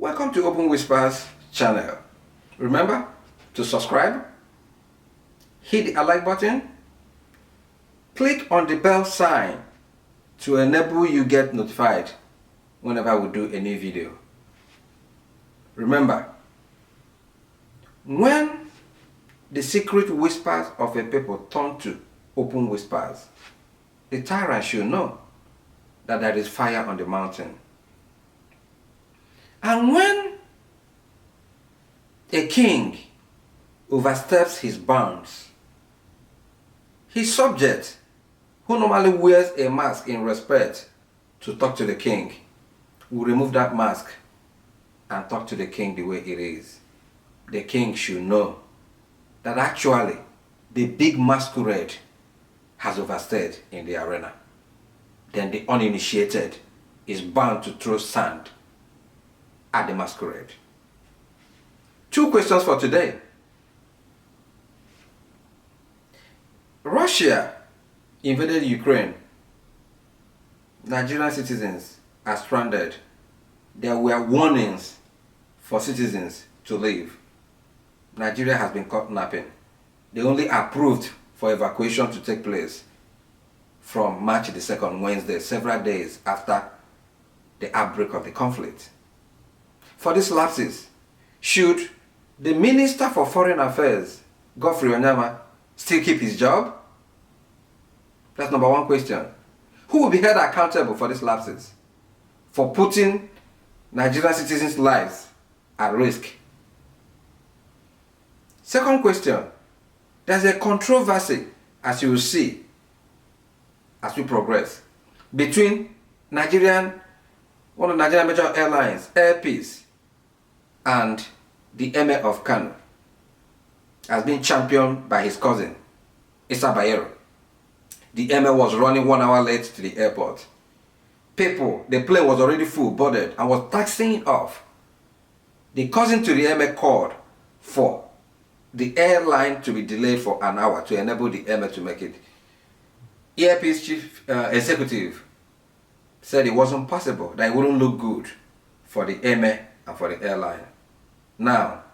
Welcome to Open Whispers channel. Remember to subscribe, hit the like button, click on the bell sign to enable you get notified whenever we do a new video. Remember, when the secret whispers of a people turn to open whispers, the tyrant should know that there is fire on the mountain. And when a king oversteps his bounds, his subject, who normally wears a mask in respect to talk to the king, will remove that mask and talk to the king the way it is. The king should know that actually the big masquerade has overstayed in the arena. Then the uninitiated is bound to throw sand at the masquerade. 2 questions for today. Russia invaded Ukraine. Nigerian citizens are stranded. There were warnings for citizens to leave. Nigeria has been caught napping. They only approved for evacuation to take place from March the 2nd, Wednesday, several days after the outbreak of the conflict. For these lapses, should the Minister for Foreign Affairs, Godfrey Onyama, still keep his job? That's number 1 question. Who will be held accountable for these lapses? For putting Nigerian citizens' lives at risk? Second question, there's a controversy, as you will see as we progress, between one of Nigerian major airlines, Airpeace, and the Emir of Kano, has been championed by his cousin, Issa Bayero. The Emir was running 1 hour late to the airport. The plane was already full, boarded, and was taxiing off. The cousin to the Emir called for the airline to be delayed for an hour to enable the Emir to make it. Airpeace chief executive said it wasn't possible, that it wouldn't look good for the Emir and for the airline. Now,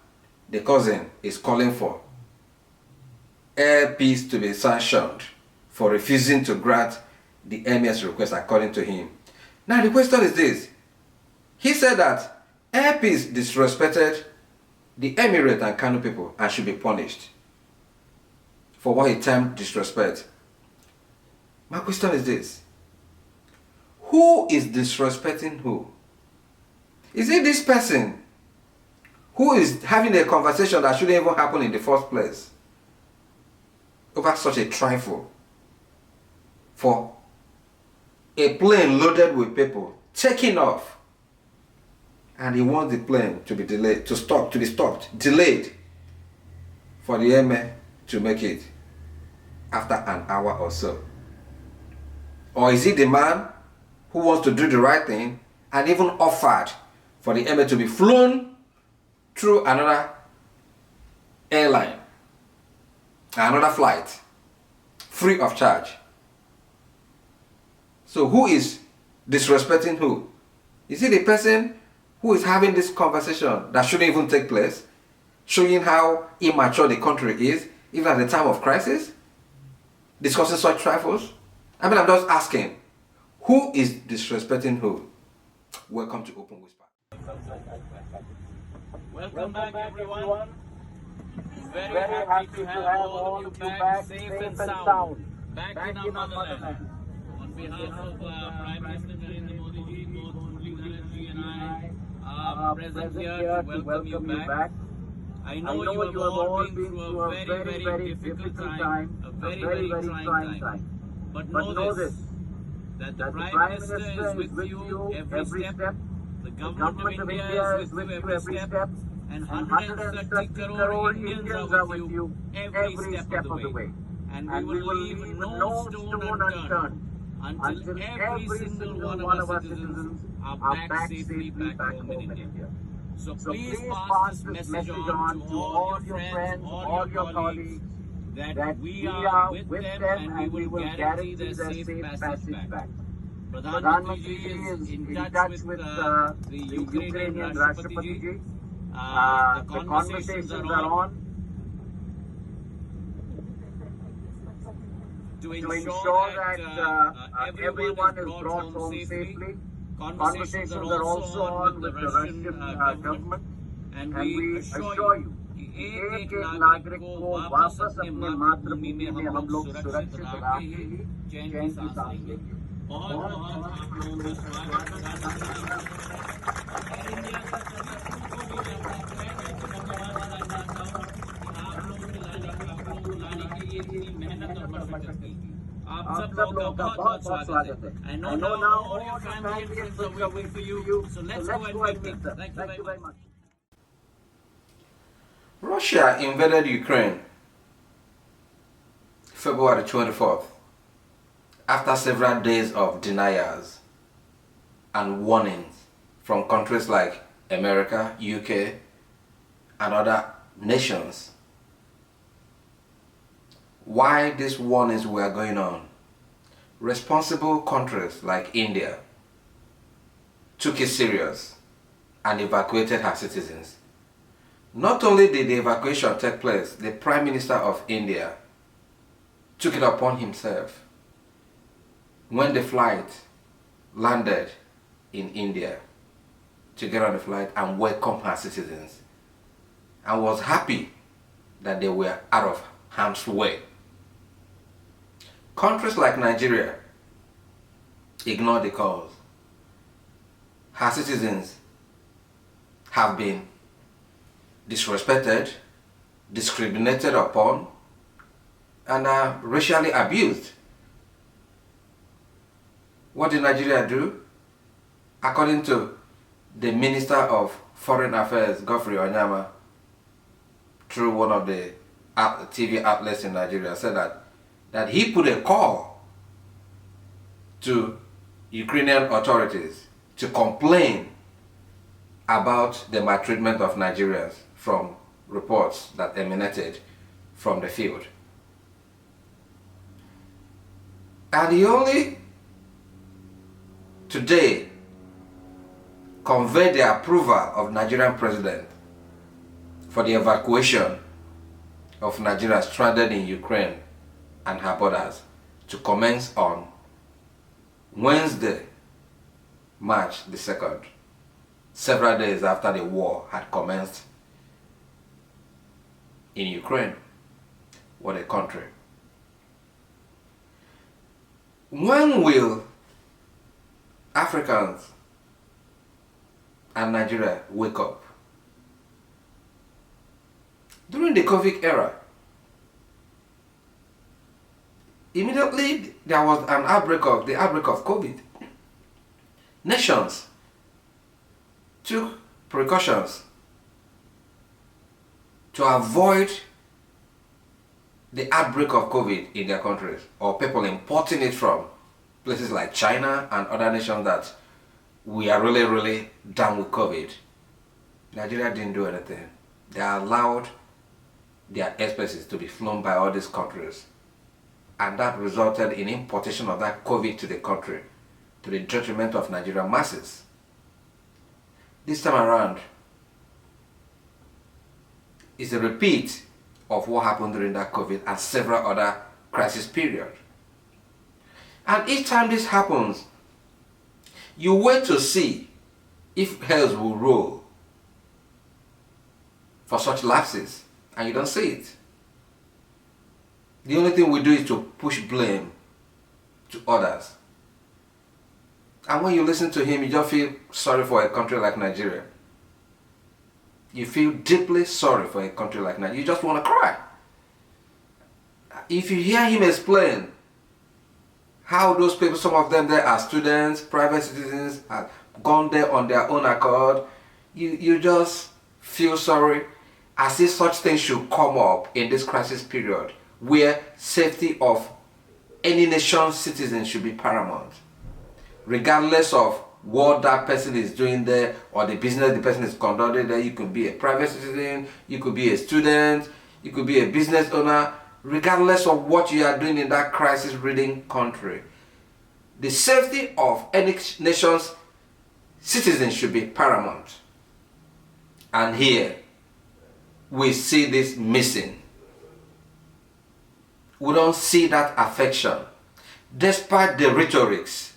the cousin is calling for Airpeace to be sanctioned for refusing to grant the Emir's request according to him. Now the question is this. He said that Airpeace disrespected the Emirate and Kano people and should be punished for what he termed disrespect. My question is this. Who is disrespecting who? Is it this person who is having a conversation that shouldn't even happen in the first place over such a trifle? For a plane loaded with people taking off, and he wants the plane to be delayed, to be stopped, delayed, for the Emir to make it after an hour or so. Or is he the man who wants to do the right thing and even offered for the Emir to be flown through another airline, another flight, free of charge? So who is disrespecting who? Is it the person who is having this conversation that shouldn't even take place, showing how immature the country is, even at the time of crisis, discussing such trifles? I mean, I'm just asking, who is disrespecting who? Welcome to Open Whisper. Welcome back, everyone. Very happy to have all of you back safe and sound, back in our motherland. On behalf of Prime Minister Narendra Modi ji, both Murli and I are present here to welcome you back. I know you have all been through a very difficult time, a very trying time. But know this, that the Prime Minister is with you every step, the Government of India is with you every step, and 130 crore Indians are with you every step of the way. And we will leave no stone unturned until every single one of our citizens are back safely back home in India. So please pass this message on to all your friends, all your colleagues, that we are with them and we will guarantee their safe passage back. Pradhan Mantri is in touch with the Ukrainian Rashtrapati ji. The conversations are on to ensure that everyone is brought home safely. Conversations are also on with the Russian government, and we assure you एक एक नागरिक को वापस अपनी मातृभूमि में हम लोग सुरक्षित रख के ही चैन की सांस लेंगे। बहुत बहुत आप लोगों का स्वागत मेहनत और मशक्कत की। आप सब लोगों का बहुत बहुत स्वागत है। I know now all your family and friends are waiting for you. So let's go and meet them. Thank you very much. Russia invaded Ukraine February 24th after several days of denials and warnings from countries like America, UK, and other nations. Why these warnings were going on? Responsible countries like India took it serious and evacuated her citizens. Not only did the evacuation take place, the Prime Minister of India took it upon himself when the flight landed in India to get on the flight and welcome her citizens, and was happy that they were out of harm's way. Countries like Nigeria ignored the calls. Her citizens have been disrespected, discriminated upon, and are racially abused. What did Nigeria do? According to the Minister of Foreign Affairs, Godfrey Onyama, through one of the TV outlets in Nigeria, said that he put a call to Ukrainian authorities to complain about the maltreatment of Nigerians from reports that emanated from the field. And he only today conveyed the approval of Nigerian president for the evacuation of Nigeria stranded in Ukraine and her borders to commence on Wednesday, March the 2nd, several days after the war had commenced in Ukraine. What a country. When will Africans and Nigeria wake up? During the COVID era, immediately there was the outbreak of COVID. Nations took precautions to avoid the outbreak of COVID in their countries, or people importing it from places like China and other nations that we are really done with COVID. Nigeria didn't do anything. They allowed their airspaces to be flown by all these countries, and that resulted in importation of that COVID to the country, to the detriment of Nigerian masses. This time around is a repeat of what happened during that COVID and several other crisis periods. And each time this happens, you wait to see if hells will roll for such lapses, and you don't see it. The only thing we do is to push blame to others. And when you listen to him, you just feel sorry for a country like Nigeria. You feel deeply sorry for a country like Nigeria. You just want to cry. If you hear him explain how those people, some of them there are students, private citizens, have gone there on their own accord, you just feel sorry, as if such things should come up in this crisis period where safety of any nation's citizens should be paramount. Regardless of what that person is doing there or the business the person is conducting there. You could be a private citizen, you could be a student, you could be a business owner. Regardless of what you are doing in that crisis-ridden country, the safety of any nation's citizens should be paramount. And here, we see this missing. We don't see that affection, despite the rhetorics,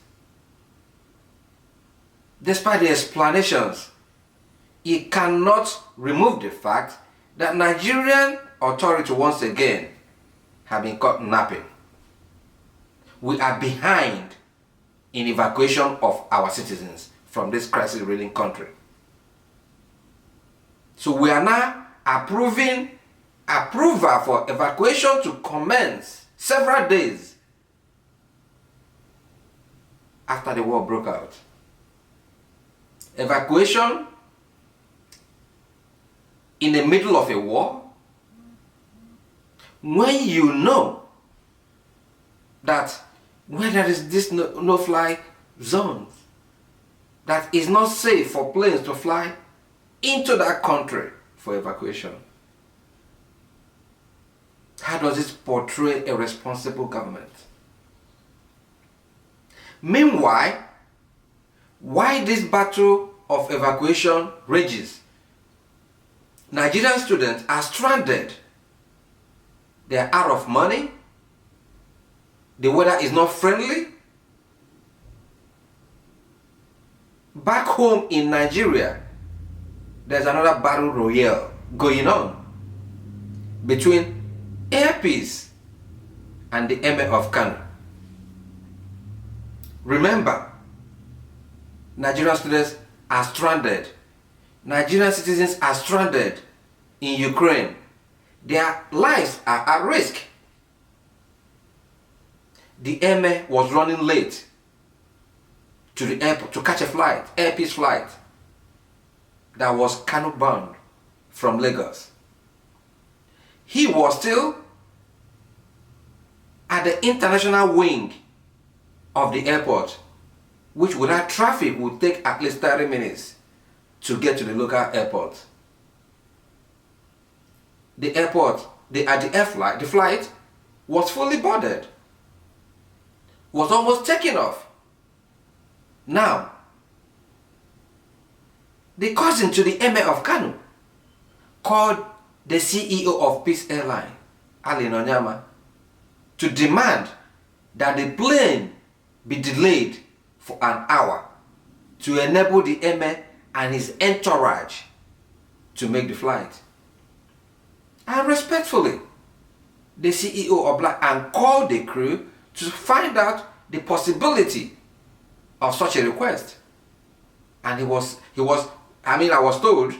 despite the explanations. It cannot remove the fact that Nigerian authorities once again have been caught napping. We are behind in evacuation of our citizens from this crisis-ridden country. So we are now approving approval for evacuation to commence several days after the war broke out. Evacuation in the middle of a war, when you know that where there is this no-fly zone, that is not safe for planes to fly into that country for evacuation. How does this portray a responsible government? Meanwhile, why this battle of evacuation rages? Nigerian students are stranded. They are out of money. The weather is not friendly. Back home in Nigeria, there's another battle royale going on between Airpeace and the Emir of Kano. Remember, Nigerian students are stranded. Nigerian citizens are stranded in Ukraine. Their lives are at risk. The Emir was running late to the airport to catch a flight, Airpeace flight, that was Kano bound from Lagos. He was still at the international wing of the airport, which without traffic would take at least 30 minutes to get to the local airport. The airport, the flight was fully boarded, was almost taking off. Now, the cousin to the Emir of Kano called the CEO of Peace Airline, AIRLINE, to demand that the plane be delayed for an hour to enable the Emir and his entourage to make the flight. And respectfully, the CEO of Black and called the crew to find out the possibility of such a request. And I was told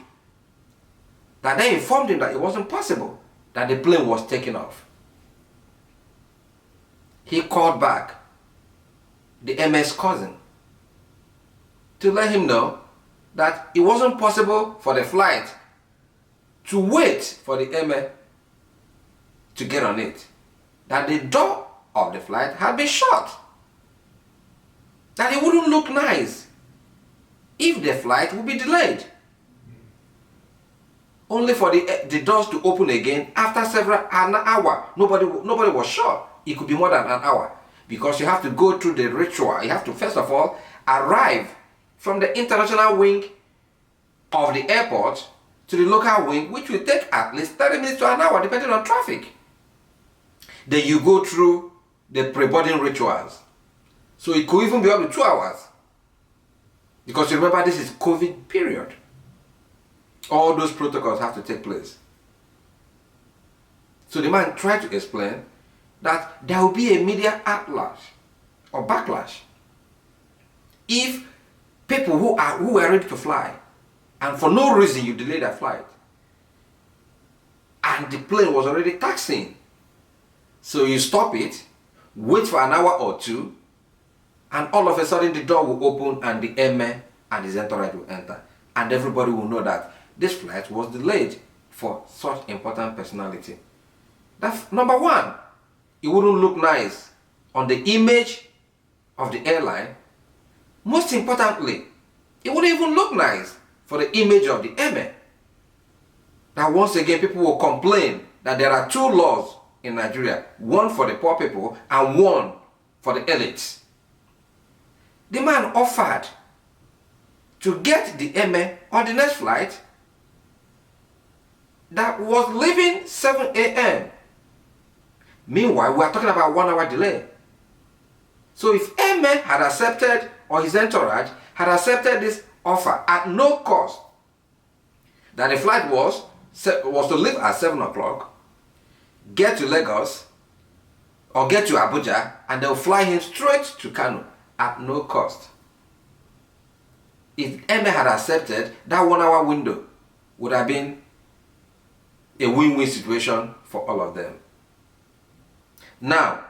that they informed him that it wasn't possible, that the plane was taking off. He called back the Emir's cousin to let him know that it wasn't possible for the flight to wait for the Emir to get on it, that the door of the flight had been shut, that it wouldn't look nice if the flight would be delayed, only for the doors to open again after an hour. Nobody was sure it could be more than an hour, because you have to go through the ritual. You have to first of all arrive from the international wing of the airport to the local wing, which will take at least 30 minutes to an hour depending on traffic. Then you go through the pre-boarding rituals. So it could even be up to 2 hours. Because remember, this is COVID period. All those protocols have to take place. So the man tried to explain that there will be a media outlash or backlash if people who were ready to fly, and for no reason you delay that flight, and the plane was already taxiing, so you stop it, wait for an hour or two, and all of a sudden the door will open and the Emir and his entourage will enter, and everybody will know that this flight was delayed for such important personality. That's number one. It wouldn't look nice on the image of the airline. Most importantly, it wouldn't even look nice for the image of the Emir. Now once again, people will complain that there are two laws in Nigeria, one for the poor people and one for the elites. The man offered to get the Emir on the next flight that was leaving 7 a.m. Meanwhile, we are talking about 1 hour delay. So if Emir had accepted, or his entourage had accepted this offer at no cost, that the flight was to leave at 7 o'clock, get to Lagos, or get to Abuja, and they'll fly him straight to Kano at no cost. If Emir had accepted, that 1 hour window would have been a win-win situation for all of them. Now,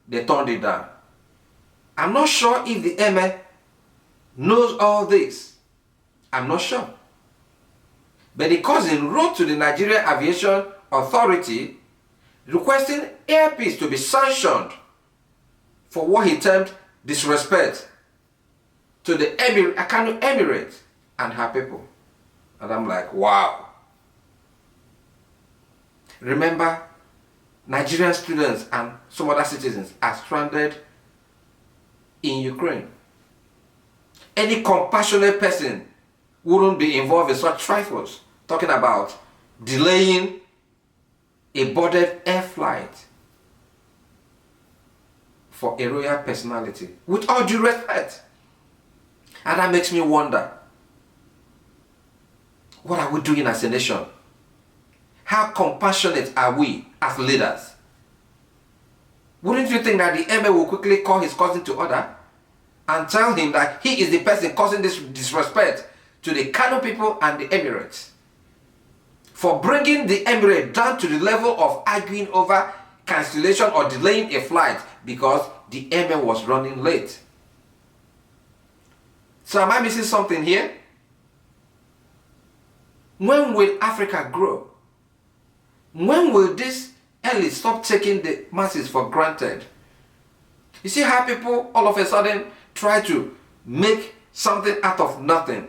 they turned it down. I'm not sure if the Emir knows all this. I'm not sure. But the cousin wrote to the Nigerian Aviation Authority requesting Airpeace to be sanctioned for what he termed disrespect to the Kano Emirate and her people. And I'm like, wow. Remember, Nigerian students and some other citizens are stranded in Ukraine. Any compassionate person wouldn't be involved in such trifles, talking about delaying a boarded air flight for a royal personality, with all due respect. And that makes me wonder, what are we doing as a nation? How compassionate are we as leaders? Wouldn't you think that the Emir will quickly call his cousin to order and tell him that he is the person causing this disrespect to the Kano people and the Emirates, for bringing the Emirate down to the level of arguing over cancellation or delaying a flight because the Emir was running late? So am I missing something here? When will Africa grow? When will this elite stop taking the masses for granted? You see how people all of a sudden try to make something out of nothing,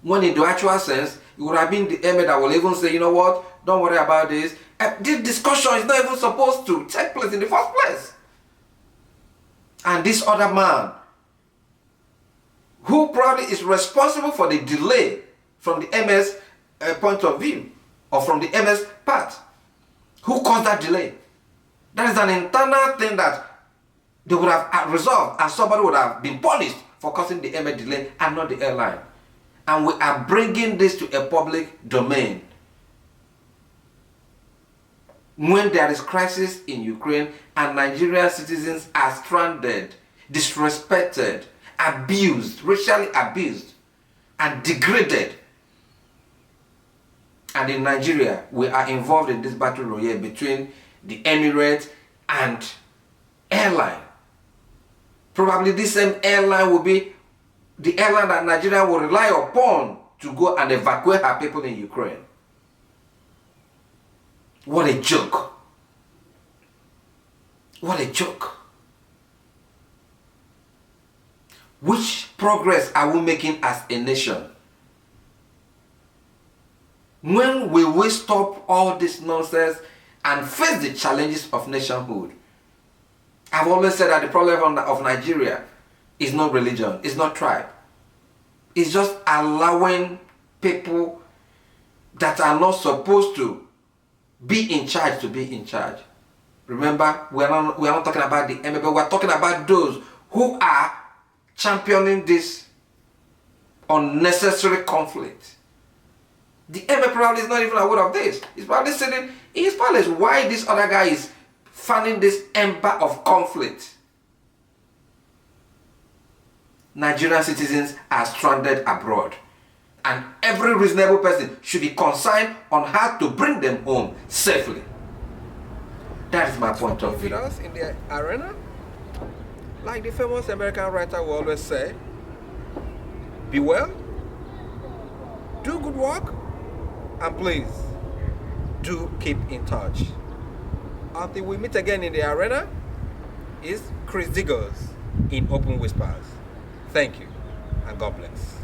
when in the actual sense it would have been the Emir that will even say, you know what, don't worry about this. This discussion is not even supposed to take place in the first place. And this other man, who probably is responsible for the delay from the Emir's point of view, or from the Emir's part, who caused that delay? That is an internal thing that they would have resolved, and somebody would have been punished for causing the Emir delay and not the airline. And we are bringing this to a public domain when there is crisis in Ukraine and Nigerian citizens are stranded, disrespected, abused, racially abused, and degraded. And in Nigeria, we are involved in this battle royale between the Emirates and airline. Probably this same airline will be the airline that Nigeria will rely upon to go and evacuate her people in Ukraine. What a joke. What a joke. Which progress are we making as a nation? When will we stop all this nonsense and face the challenges of nationhood? I've always said that the problem of Nigeria is not religion, it's not tribe. It's just allowing people that are not supposed to be in charge to be in charge. Remember, we are not talking about the Emir, but we are talking about those who are championing this unnecessary conflict. The Emir probably is not even aware of this. He's probably sitting in his palace. Why this other guy is fanning this ember of conflict? Nigerian citizens are stranded abroad, and every reasonable person should be concerned on how to bring them home safely. That is my point of view. With us in the arena, like the famous American writer will always say, be well, do good work, and please do keep in touch. Until we meet again in the arena, is Chris Diggers in Open Whispers. Thank you, and God bless.